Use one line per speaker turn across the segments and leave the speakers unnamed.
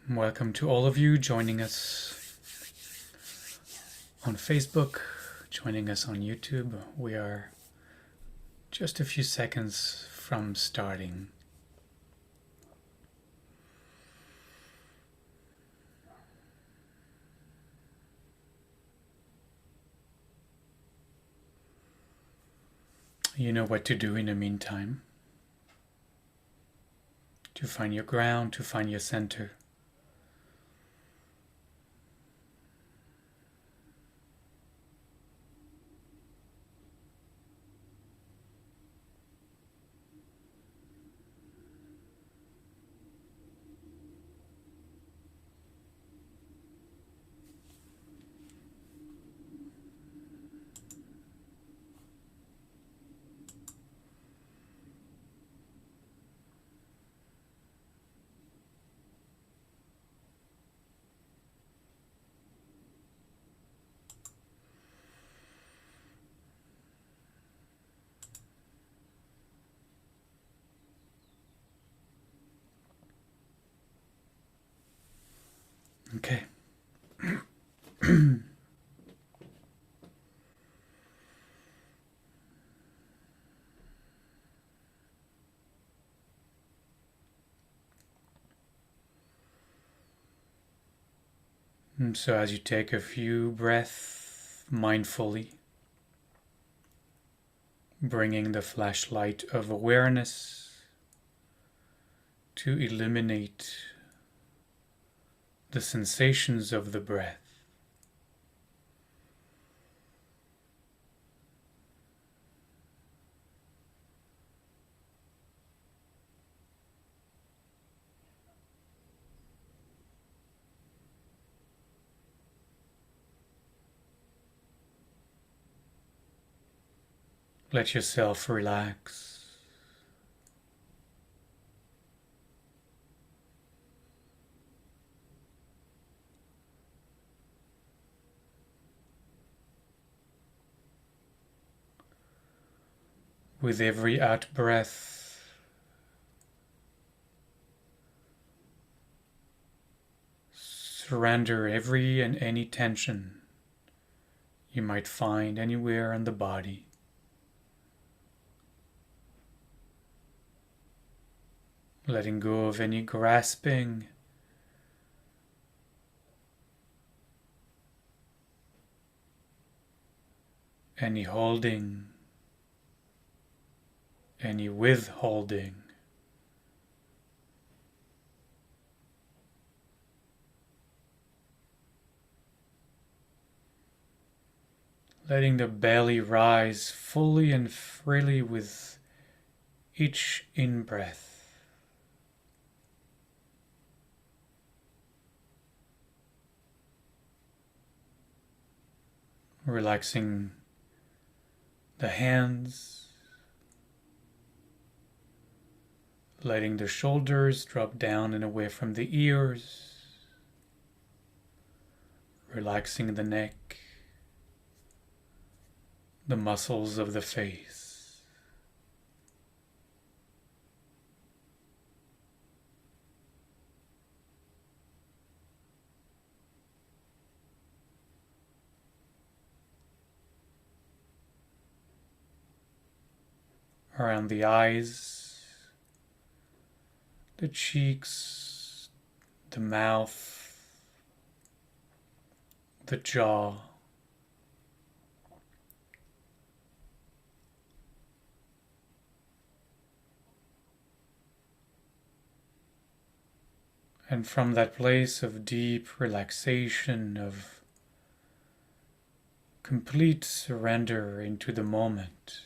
Welcome to all of you joining us on Facebook, joining us on YouTube. We are just a few seconds from starting. You know what to do in the meantime. To find your ground, to find your center. Okay. So as you take a few breaths mindfully, bringing the flashlight of awareness to illuminate the sensations of the breath. Let yourself relax. With every out breath, surrender every and any tension you might find anywhere in the body. Letting go of any grasping, any holding, any withholding. Letting the belly rise fully and freely with each in-breath. Relaxing the hands, letting the shoulders drop down and away from the ears, relaxing the neck, the muscles of the face. Around the eyes, the cheeks, the mouth, the jaw. And from that place of deep relaxation, of complete surrender into the moment,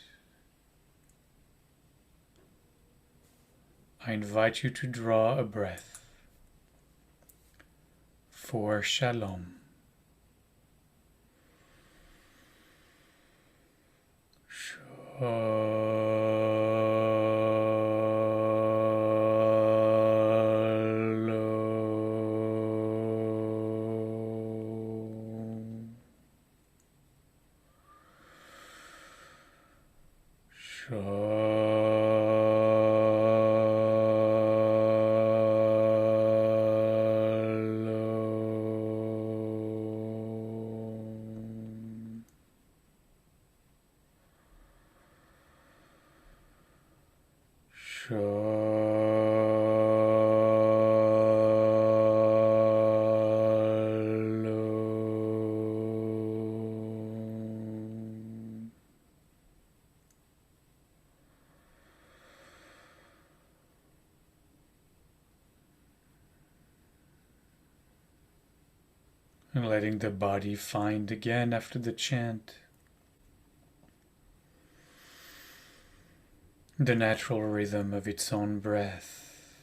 I invite you to draw a breath for Shalom. Shalom. And letting the body find again after the chant the natural rhythm of its own breath.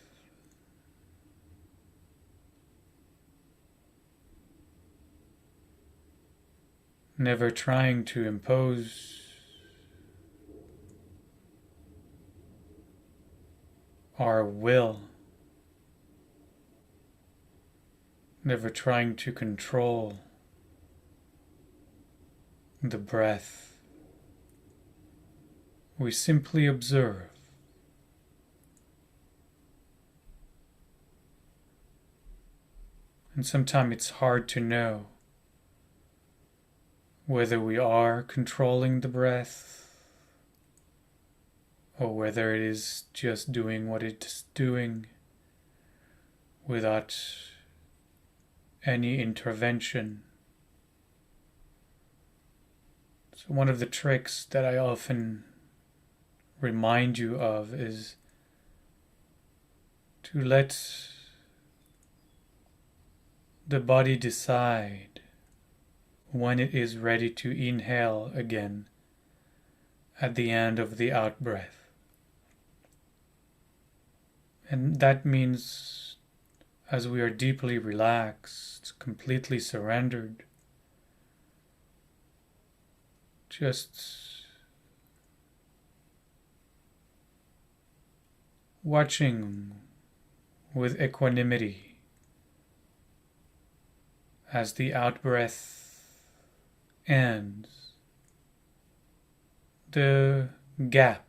Never trying to impose our will, never trying to control the breath. We simply observe. And sometimes it's hard to know whether we are controlling the breath or whether it is just doing what it's doing without any intervention. So one of the tricks that I often remind you of is to let the body decide when it is ready to inhale again at the end of the out breath. And that means as we are deeply relaxed, completely surrendered, just watching with equanimity as the out-breath ends, the gap,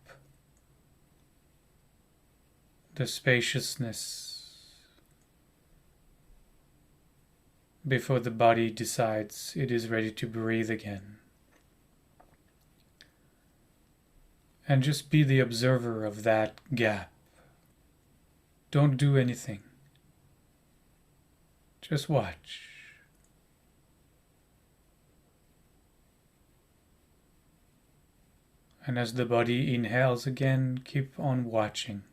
the spaciousness before the body decides it is ready to breathe again. And just be the observer of that gap. Don't do anything. Just watch. And as the body inhales again, keep on watching.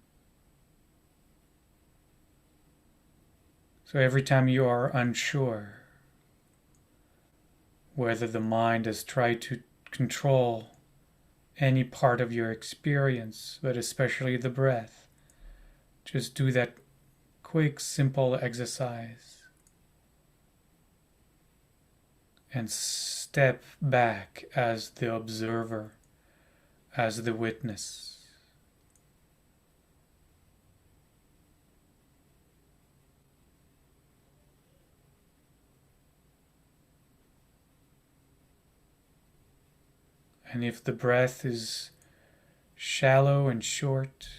So every time you are unsure whether the mind has tried to control any part of your experience, but especially the breath, just do that quick, simple exercise and step back as the observer, as the witness. And if the breath is shallow and short,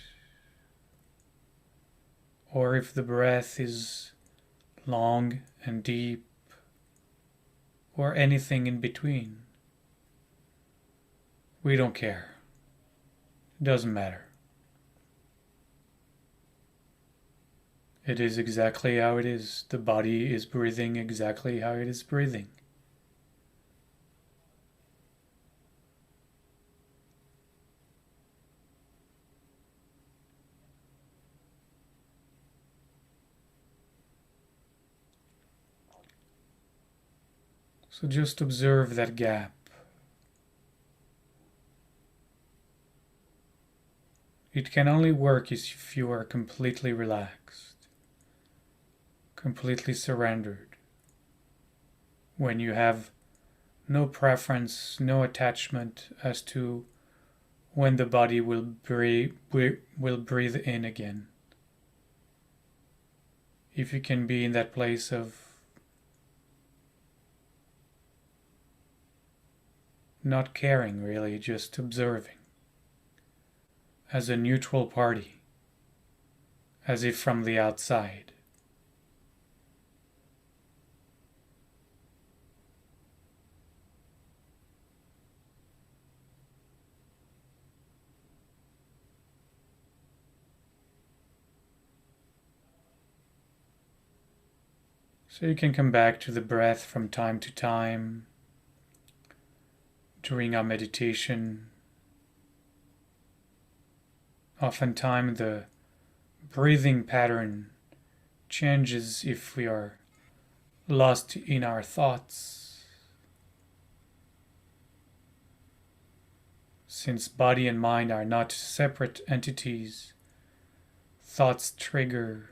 or if the breath is long and deep, or anything in between, we don't care. It doesn't matter. It is exactly how it is. The body is breathing exactly how it is breathing. So just observe that gap. It can only work if you are completely relaxed, completely surrendered, when you have no preference, no attachment as to when the body will breathe in again. If you can be in that place of not caring, really, just observing as a neutral party, as if from the outside. So you can come back to the breath from time to time during our meditation. Oftentimes the breathing pattern changes if we are lost in our thoughts. Since body and mind are not separate entities, thoughts trigger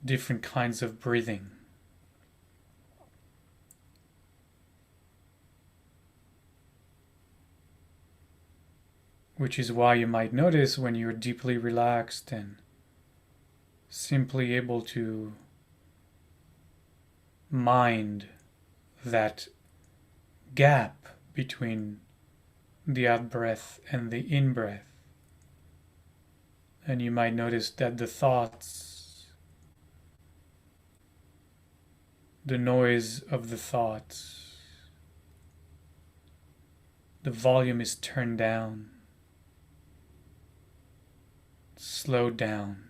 different kinds of breathing. Which is why you might notice when you're deeply relaxed and simply able to mind that gap between the out breath and the in breath. And you might notice that the thoughts, the noise of the thoughts, the volume is turned down, slowed down.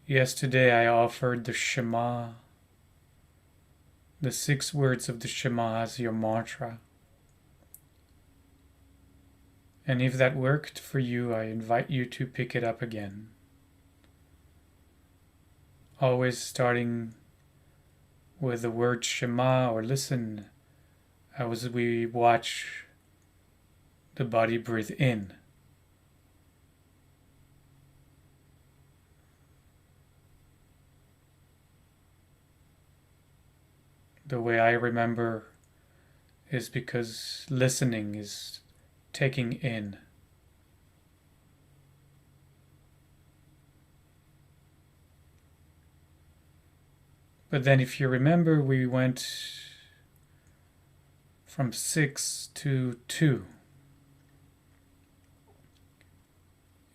Yesterday I offered the Shema, the 6 words of the Shema as your mantra. And if that worked for you, I invite you to pick it up again. Always starting with the word Shema or listen as we watch the body breathe in. The way I remember is because listening is taking in. But then if you remember, we went from 6 to 2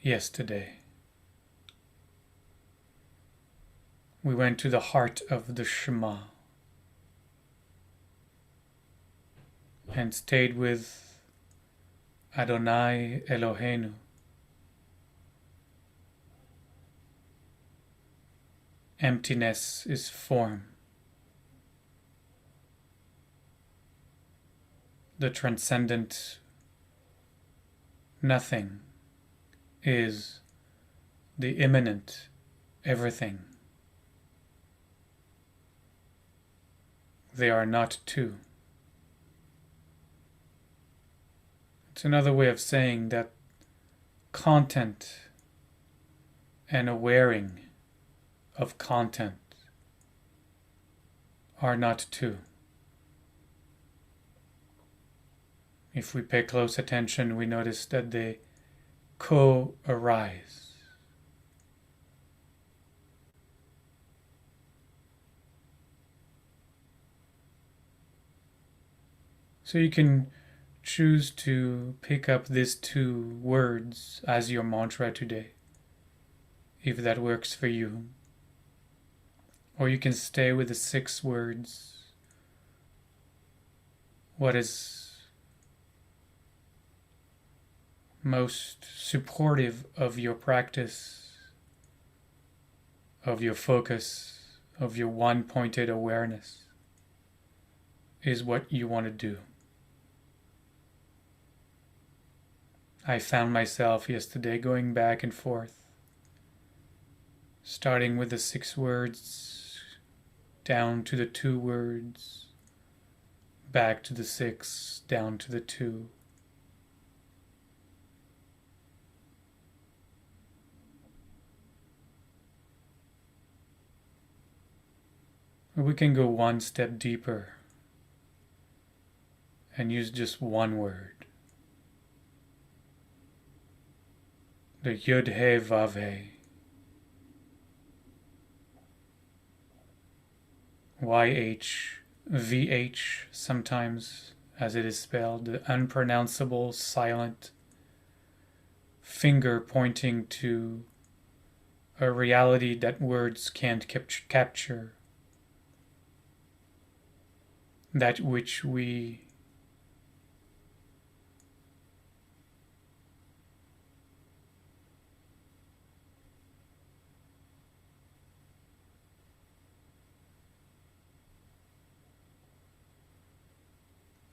yesterday. We went to the heart of the Shema and stayed with Adonai Eloheinu. Emptiness is form. The transcendent nothing is the immanent everything. They are not two. It's another way of saying that content and awareing of content are not two. If we pay close attention, we notice that they co-arise. So you can choose to pick up these 2 words as your mantra today, if that works for you. Or you can stay with the 6 words. What is most supportive of your practice, of your focus, of your one-pointed awareness, is what you want to do. I found myself yesterday going back and forth, starting with the 6 words, down to the 2 words, back to the 6, down to the 2. Or we can go one step deeper and use just one word. The Yud He Vav He. YHVH sometimes, as it is spelled, the unpronounceable silent finger pointing to a reality that words can't capture, that which we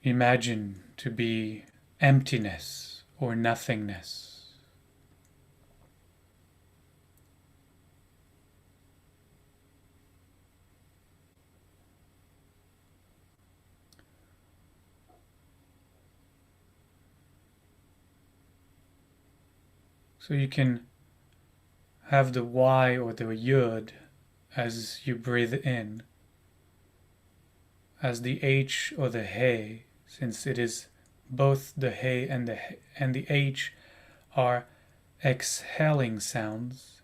imagine to be emptiness or nothingness. So you can have the Y or the Yud as you breathe in, as the H or the He, since it is both the He and the H are exhaling sounds.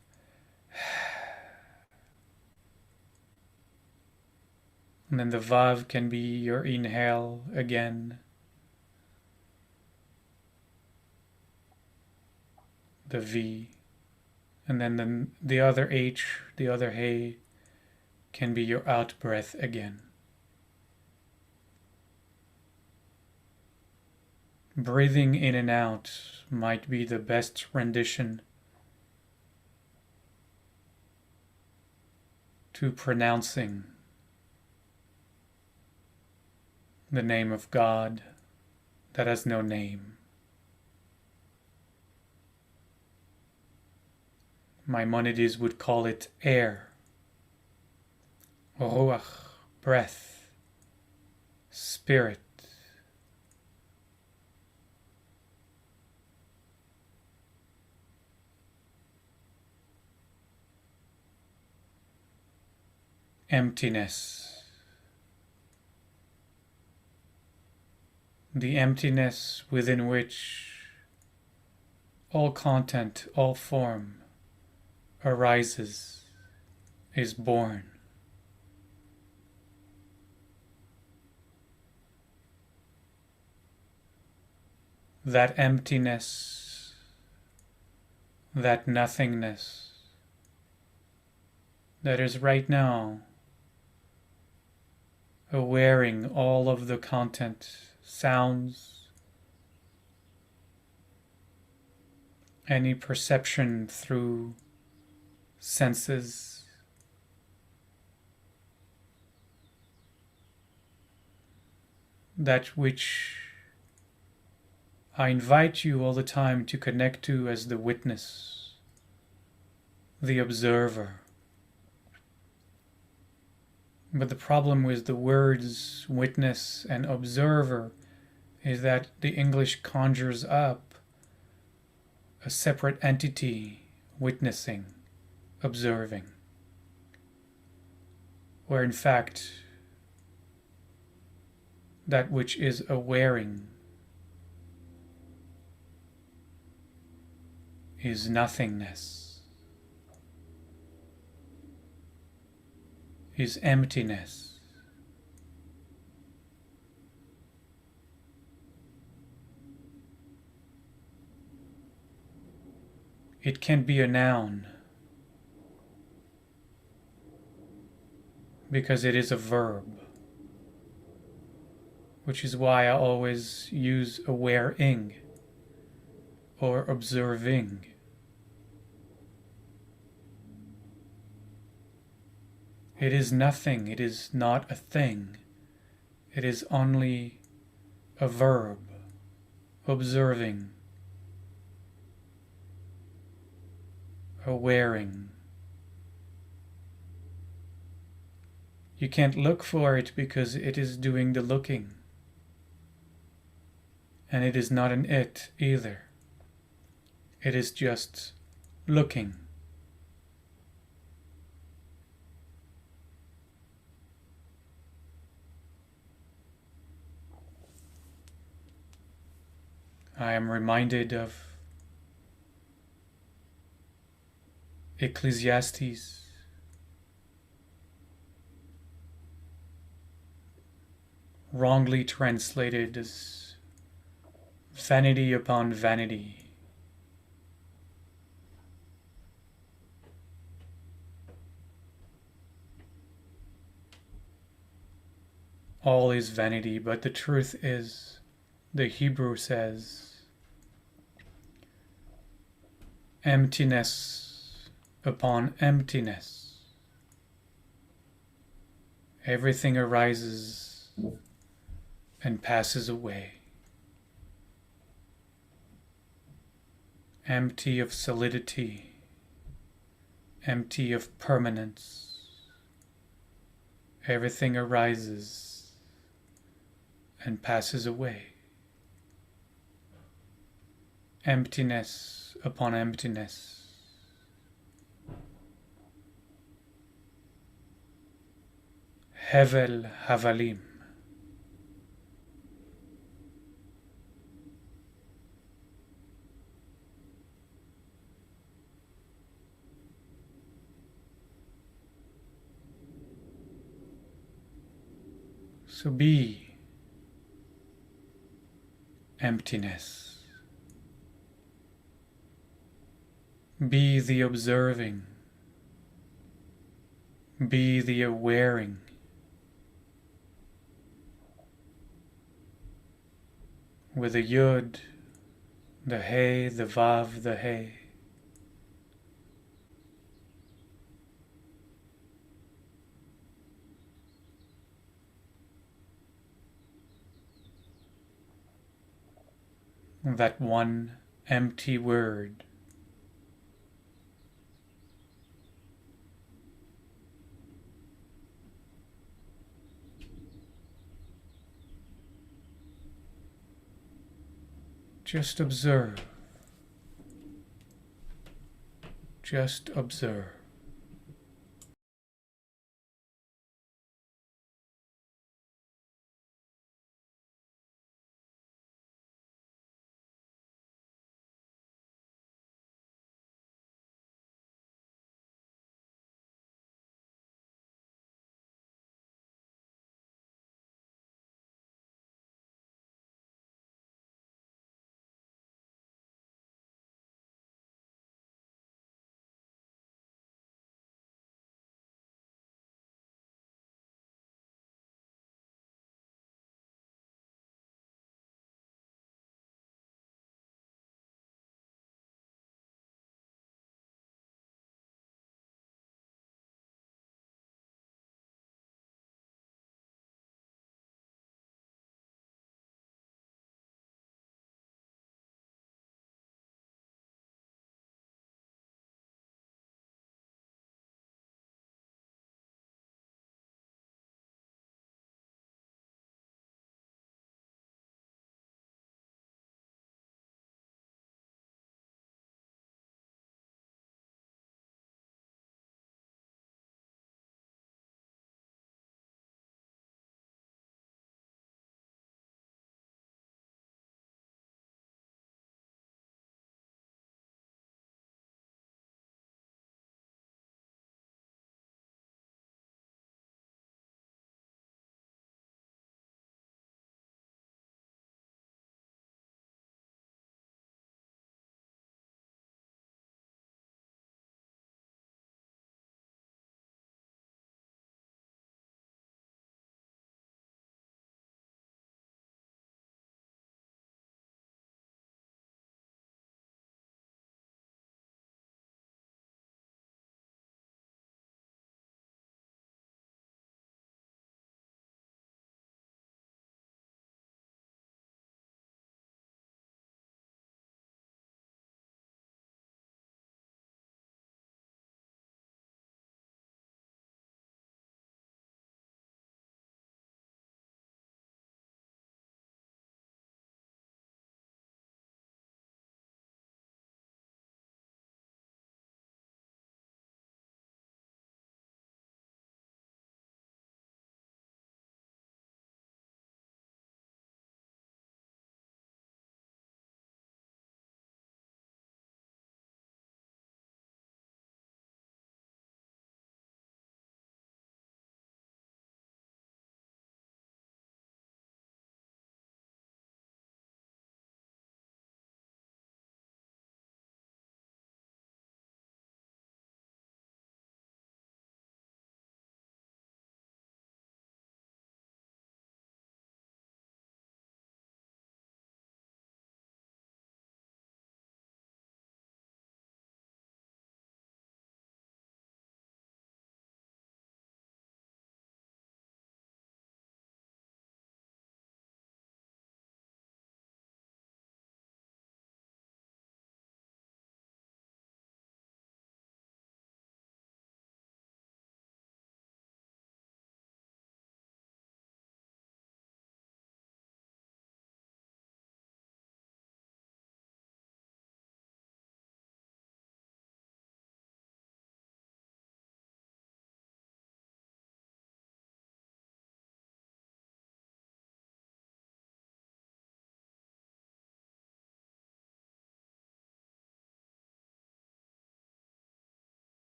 And then the Vav can be your inhale again. The V. And then the other H, the other He, can be your out breath again. Breathing in and out might be the best rendition to pronouncing the name of God that has no name. Maimonides would call it air, ruach, breath, spirit. Emptiness. The emptiness within which all content, all form arises, is born. That emptiness, that nothingness that is right now awareing all of the content, sounds, any perception through senses, that which I invite you all the time to connect to as the witness, the observer. But the problem with the words witness and observer is that the English conjures up a separate entity witnessing, observing, where in fact that which is awaring is nothingness, is emptiness. It can be a noun because it is a verb, which is why I always use awareing or observing. It is nothing, it is not a thing, it is only a verb, observing, awaring. You can't look for it because it is doing the looking. And it is not an it either. It is just looking. I am reminded of Ecclesiastes, wrongly translated as vanity upon vanity. all is vanity, but the truth is, the Hebrew says, emptiness upon emptiness. Everything arises and passes away, empty of solidity, empty of permanence. Everything arises and passes away. Emptiness upon emptiness. Hevel Havalim. So be emptiness. Be the observing. Be the awareing. With the Yud, the He, the Vav, the He. That one empty word. Just observe. Just observe.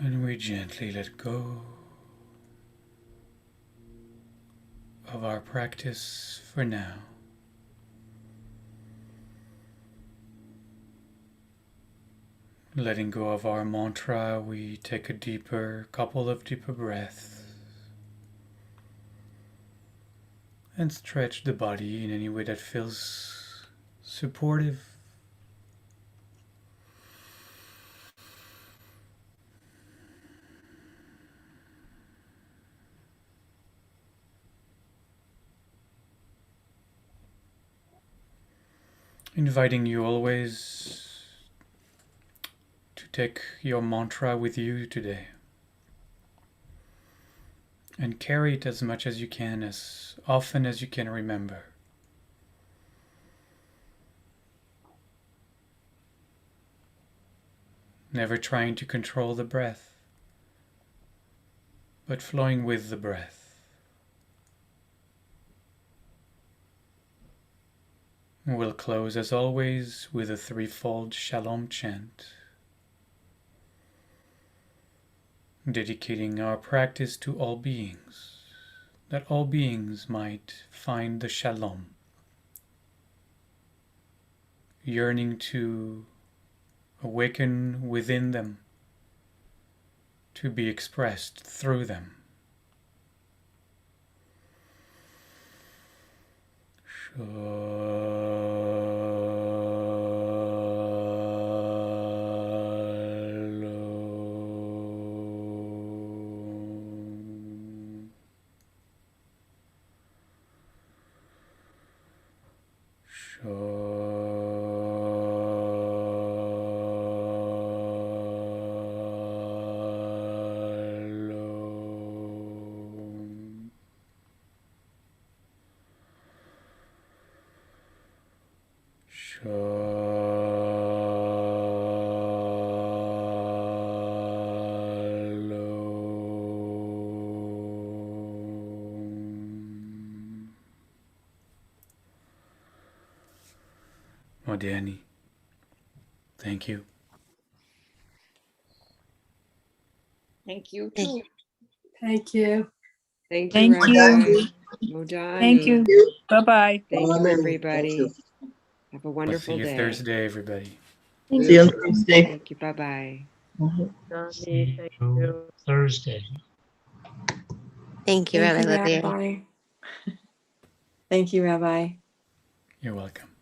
And we gently let go of our practice for now. Letting go of our mantra, we take a couple of deeper breaths and stretch the body in any way that feels supportive. Inviting you always to take your mantra with you today and carry it as much as you can, as often as you can remember. Never trying to control the breath, but flowing with the breath. We'll close as always with a threefold Shalom chant, dedicating our practice to all beings, that all beings might find the Shalom, yearning to awaken within them, to be expressed through them. Modani, thank you.
Thank you.
Thank you.
Thank you,
Thank you.
Rabbi. Modani.
Thank you. Bye-bye.
Thank you,
Amen.
everybody.
Thank
Have a
We'll
wonderful
see you
day.
Thursday, everybody.
you. See you on Tuesday.
Thank you. Bye-bye.
See you Thursday.
Thank you,
Thank
Rabbi
you,
Libby.
Rabbi. Thank you, Rabbi.
You're welcome.